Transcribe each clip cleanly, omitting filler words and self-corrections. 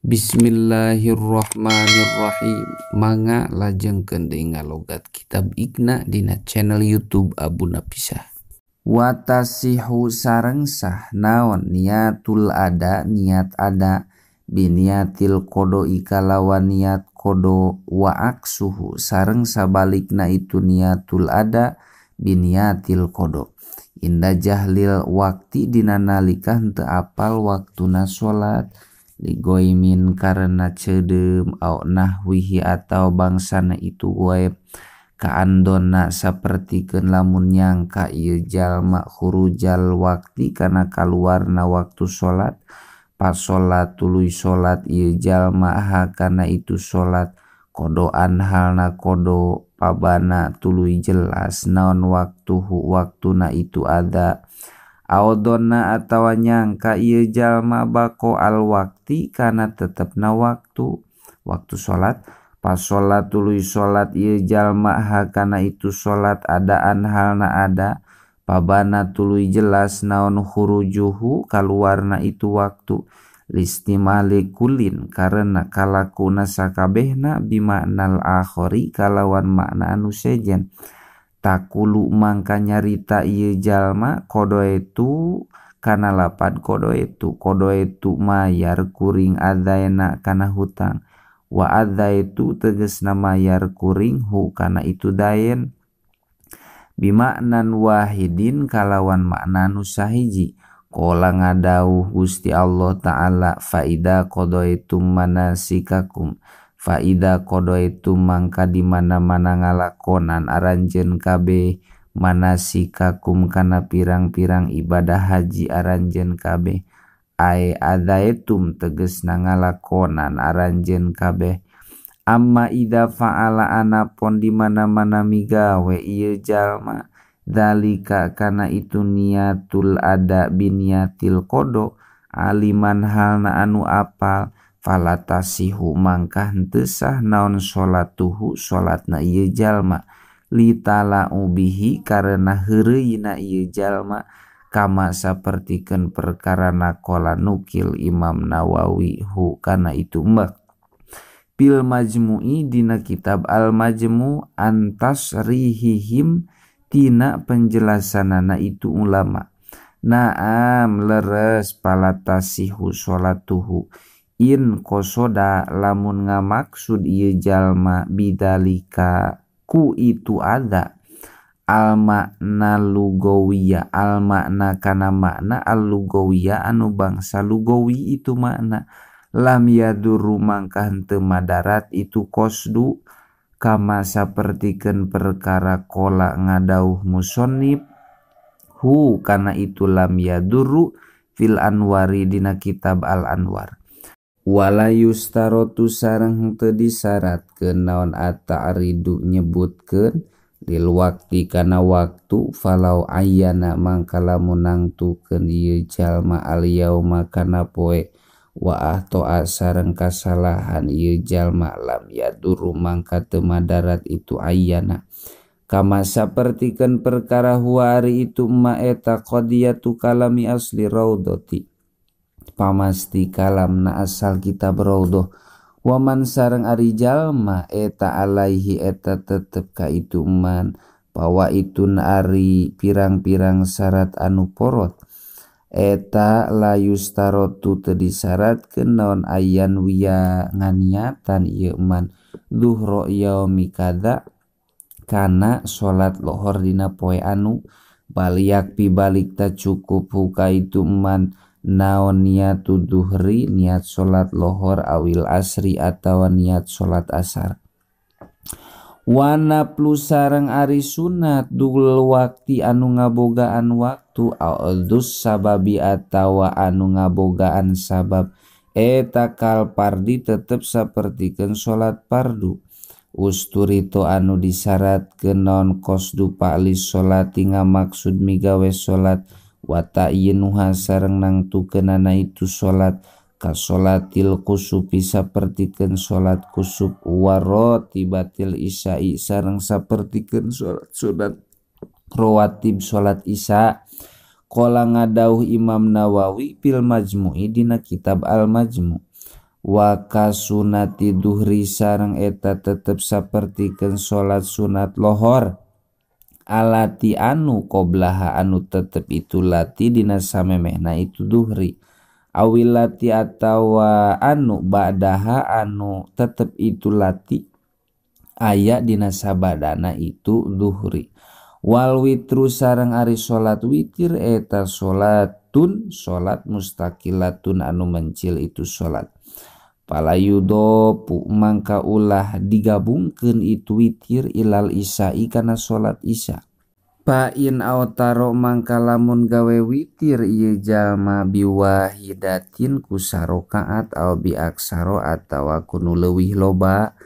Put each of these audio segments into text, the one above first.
Bismillahirrahmanirrahim. Mangga lajengkeun deui ngalogat kitab Iqna dina channel YouTube Abu Napisah. Watasihu sareng sah naon niatul ada niat ada biniatil kodo ikalawan niat kodo wa aksuhu sareng sabalikna itu niatul ada biniatil kodo. Inda jahlil wakti dina nalika henteu apal waktuna salat ligoimin karena cedem au nahwihi atau bangsana itu goib kaandona sapertikeun lamun nyangka ieu jalma khurujal wakti kana kaluarna waktu salat pas salat tuluy salat ieu jalma ha kana itu salat kodoan halna kodo pabana tuluy jelas naon waktuna itu ada audonna atawa nyangka ieu jalma bako al wakti kana tetepna waktu salat pas salat tuluy salat ieu jalma ha kana itu salat adaan halna ada pabana tuluy jelas naon khurujuhu kaluarna itu waktu listimali kulin karena kalakuna sakabehna bimaknal akhori kalawan makna anu sejen takulu mangka nyarita ieu jalma kodo itu kana lapan kodo itu mayar kuring adaena kana hutang wa adza itu tegasna mayar kuring hu kana itu dayen bimaknan wahidin kalawan makna nu sahiji qala ngadauh Gusti Allah taala faida qadaitum manasikakum faida qadaitum mangka di mana-mana ngalakonan aranjeun kabeh manasikakum kana pirang-pirang ibadah haji aranjeun kabeh ai adaitum tegasna ngalakonan aranjeun kabeh amma ida fa'ala anapon di mana-mana migawe ieu jalma dalika kana itu niatul ada biniatil kodo aliman halna anu apal falatasihu mangka henteu sah naon salatuhu salatna ieu jalma litala ubihi karena heureuyna ieu jalma kama sapertikeun perkara naqala nukil Imam Nawawi hu kana itu mak bil majmu'i dina kitab al majmu' antasrihihim tina penjelasanana itu ulama naam leres palatasihu salatuhu in kosoda lamun ngamaksud ieu jalma bidalika ku itu ada al makna lugawiya al makna kana makna al lugawiya anu bangsa lugawi itu makna lam yadurru mangka henteu madarat itu qasdu kama sapertikeun perkara kola ngadauh musannif hu kana itu lam yadurru fil anwari dina kitab al anwar wala yustarotu sareng henteu disyaratkeun naon at-ta'ridu nyebutkeun lil wakti kana waktu falau ayyana mangka lamun nangtukeun ieu jalma al yauma kana poe wa ahto'a sareng kasalahan ieu jalma lam yadurru mangka teu madarat itu ayyana kama sapertikeun perkara huari itu ma eta qadiyatu kalami asli raudhati pamasti kalamna asal kitab raudhah waman sareng ari jalma eta alaihi eta tetep ka itu man bahwa itun ari pirang-pirang syarat anu porot eta la yustarotu teu disyaratkeun naon ayyan wiya nganiatan ieu man zuhra yaumi kada kana salat lohor dina poe anu baliak pibalik ta cukup huka itu man naon niatu duhri niat salat lohor awil asri atawa niat salat asar wana plus sareng ari sunat dul wakti anu ngabogaan waktu audus sababi atawa anu ngabogaan sabab eta kal pardi tetep sapertikeun salat pardu usturito anu disyaratkeun naon qasdu pa'li salati ngamaksud migawe salat wa ta'yinuha sareng nangtukeunana itu salat ka salatil kusupi sapertikeun salat kusub wa ratibatil isya'i sareng sapertikeun salat rawatib salat isya qala ngadauh Imam Nawawi fil majmu'i dina kitab al majmu' wa kasunati duhri sareng eta tetep sapertikeun salat sunat lohor alati anu qoblaha anu tetep itu lati dina samemehna itu duhri awil lati atawa anu ba'daha anu tetep itu lati aya dina sabadana itu duhri wal witru sareng ari salat witir eta salatun salat mustaqilatun anu mencil itu salat palayudopu mangka ulah digabungkeun itu witir ilal isya'i kana salat isya pain autaro mangka lamun gawe witir ieu jalma biwahidatin ku sarakaat au bi aksaro atawa kunu leuwih loba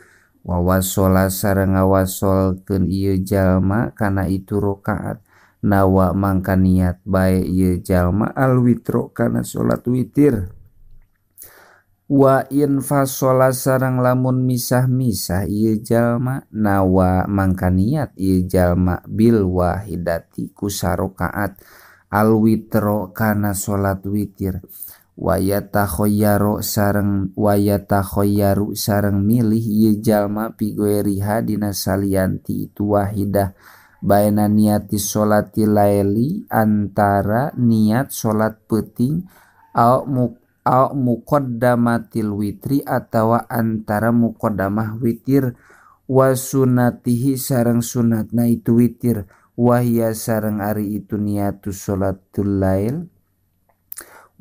wa wasola sareng ngawasolkeun ieu jalma kana itu rakaat nawa mangka niat bae ieu jalma al witro kana salat witir wa in fasola sareng lamun misah-misah ieu jalma nawa mangka niat ieu jalma bil wahidati ku sarakaat al witro kana salat witir wayatakhoyyaru sareng milih ieu jalma pigoeriha dina salianti itu wahidah baina niati sholati laili antara niat sholat peuting au muqaddamatil witri atawa antara muqaddamah witir wa sunnatihi sareng sunatna itu witir wahya sareng ari itu niatus sholatul lail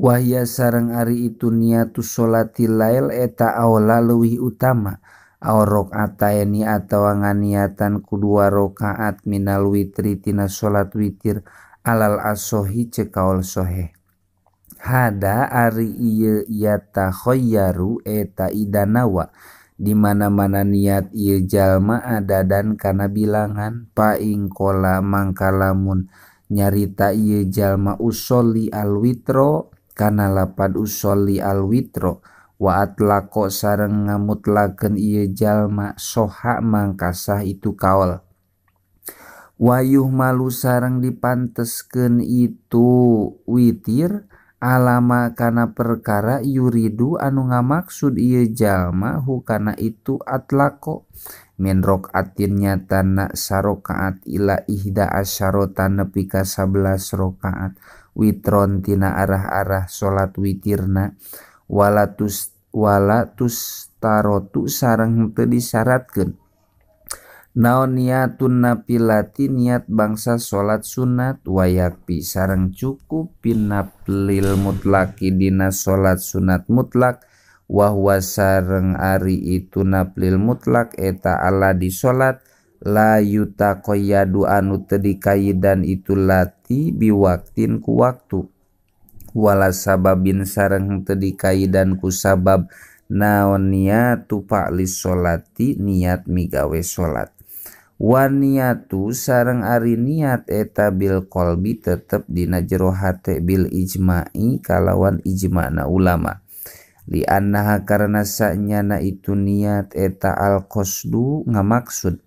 wahya sareng ari itu niatus sholatil lail eta aula leuwih utama aw rakaataini atawa nganiatan kudua rakaat minal witri tina sholat witir alal asohi cekaul soheh hada ari ieu yatakhoyyaru eta idanawa di mana-mana niat ieu jalma ada dan kana bilangan paing kola mangka lamun nyarita ieu jalma usolli al witro kana lapad usolli al witro wa atlaqo sareng ngamutlakeun ieu jalma soha mangka sah itu kaul wayuh malu sareng dipanteskeun itu witir alama kana perkara yuridu anu ngamaksud ieu jalma hukana itu atlaqo min raqatin nyatana sarakaat ila ihda asyaratan nepi ka 11 rakaat witron tina arah-arah salat witirna walatus tarotu sareng teu disyaratkeun naon niatun nafilati niat bangsa salat sunat wayakpi sareng cukup pinaplil mutlaki dina salat sunat mutlak wahwa sareng ari itu naplil mutlak eta ala di salat la yutaqayyadu anu teu dikaidan itu lati biwaktin ku waktu wala sababin sareng teu dikaidan ku sabab naon niatu fa'lis sholati niat migawe salat wa niatu sareng ari niat eta bil qalbi tetep dina jero hate bil ijma'i kalawan ijma'na ulama li annaha karena sanyana itu niat eta al qasdu ngamaksud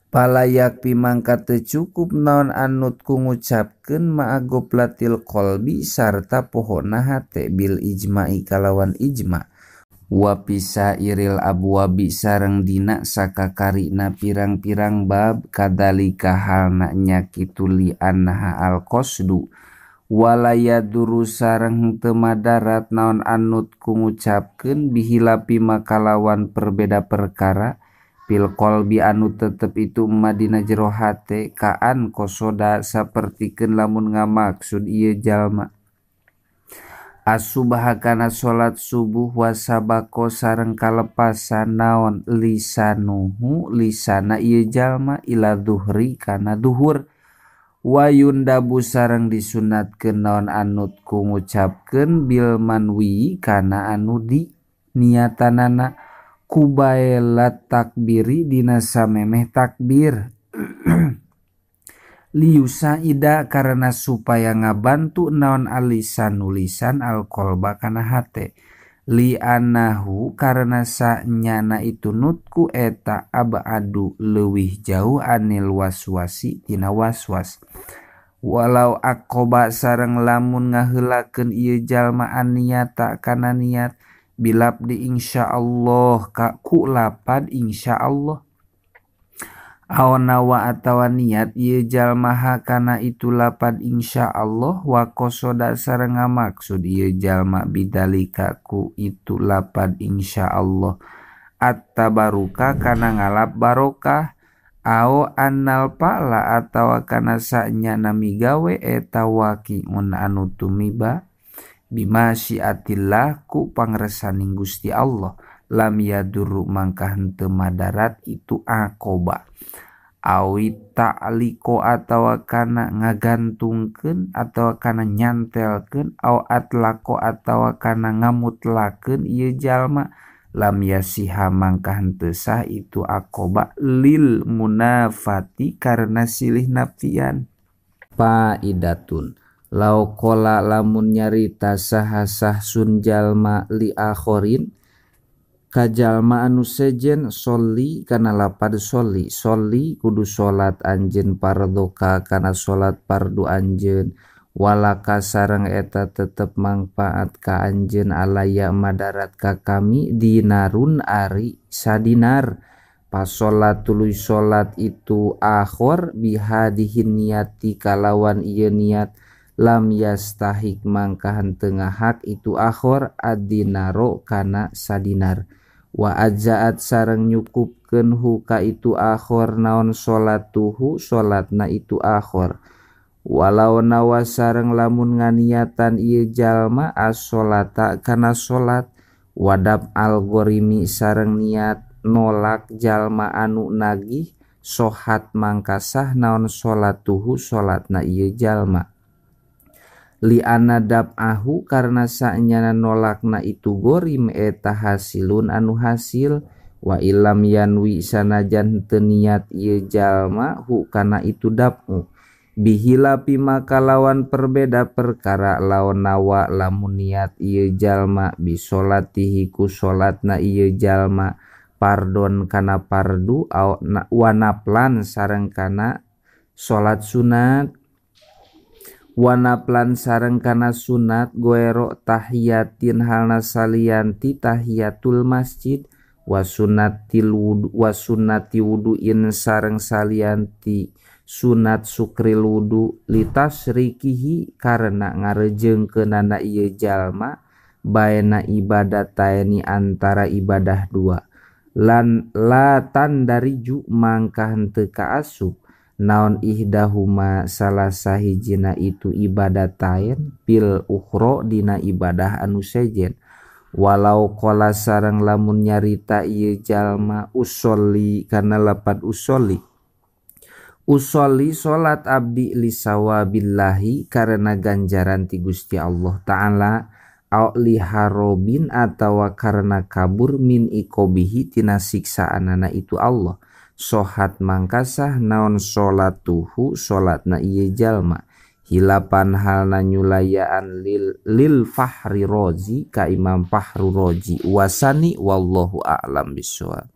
palayak pimangka teu cukup naon anut ku ngucapkeun ma'agoblatil qalbi sarta pohona hate bil ijma'i kalawan ijma' wa pisairil abwabi sareng dina sakakarina pirang-pirang bab kadalika halna nya kitu li annaha al qasdu walayaduru sareng teu madarat naon anut ku ngucapkeun bihilapi makalawan perbeda perkara pil qalbi anu tetep itu madina jero hate kaan kosoda sapertikeun lamun ngamaksud ieu jalma asubha kana salat subuh wasabako sareng kalepasan naon lisanuhu lisana ieu jalma ila dhuhri kana duhur wayundabu sareng disunatkeun naon anut ku ngucapkeun bil manwi kana anu di niatanana kubailat takbiri dina samemeh takbir liusaida karena supaya ngabantu naon alisan nulisan alqolba kana hate li anahu karena sanyana itu nutku eta abadu leuwih jauh anil waswasi tina waswas walau akoba sareng lamun ngaheulakeun ieu jalma niata kana niat bilabdi insyaallah ku lapad insyaallah. Aw nawa atawa niat ieu jalma kana itu lapad insyaallah wa qasada sareng ngamaksud ieu jalma bidalika ku itu lapad insyaallah at-tabaruka kana ngalap barokah aw annal pala atawa kana sanyana migawe eta waqiun anu tumiba bima syiatillah ku pangresaning Gusti Allah lam yadurru mangka henteu madarat itu aqoba awit ta'liko atawa kana ngagantungkeun atawa kana nyantelkeun aw atlako atawa kana ngamutlakeun ieu jalma lam yasiha mangka henteu sah itu aqoba lil munafati karena silih nafian. Faidatun lau qala lamun nyarita sahasah sun jalma li akhorin kajalma anu sejen sholli kana lapad sholli kudu salat anjeun pardoka kana salat pardu anjeun walaka sareng eta tetep mangfaat ka anjeun alaya madarat ka kami dinarun ari sadinar pas salat tuluy salat itu akhor bihadihin niati kalawan ieu niat lam yastahik mangka henteu ngahak itu akhor adinaro kana sadinar wa ajaat sareng nyukupkeun hu ka itu akhor naon salatuhu salatna itu akhor walau nawa sareng lamun nganiatan ieu jalma as-sholata kana salat wadab al-gharimi sareng niat nolak jalma anu nagih sohat mangka sah naon salatuhu salatna ieu jalma li anadab ahu karena sanyana nolakna itu gorim eta hasilun anu hasil wa ilam yanwi sanajan teu niat ieu jalma hu kana itu dabu bihilapi maka lawan perbeda perkara lawan nawa lamun niat ieu jalma bisolatihi ku salatna ieu jalma pardon kana pardu wa naplan sareng kana salat sunat wanaplan sareng kana sunat goero tahiyatin halna salianti tahiyatul masjid wasunati wuduin sareng salianti sunat sukril wudu litasrikihi karena ngarejeungkeunana ieu jalma baena ibadataini antara ibadah dua lan latan dariju mangka henteu kaasup naon ihdahuma salah sahijina itu ibadatain pil ukhro dina ibadah anu sejen walau qala sareng lamun nyarita ieu jalma usolli kana lapad usolli salat abdi li sawabillahi karena ganjaran ti Gusti Allah taala au li harobin atawa karena kabur min ikobihi tina siksaanana itu Allah sohat mangkasah naon salatuhu salatna ieu jalma hilapan halna nyulayaan lil fahri rozi ka Imam Fahru Rozi wasani wallahu a'lam bishawab.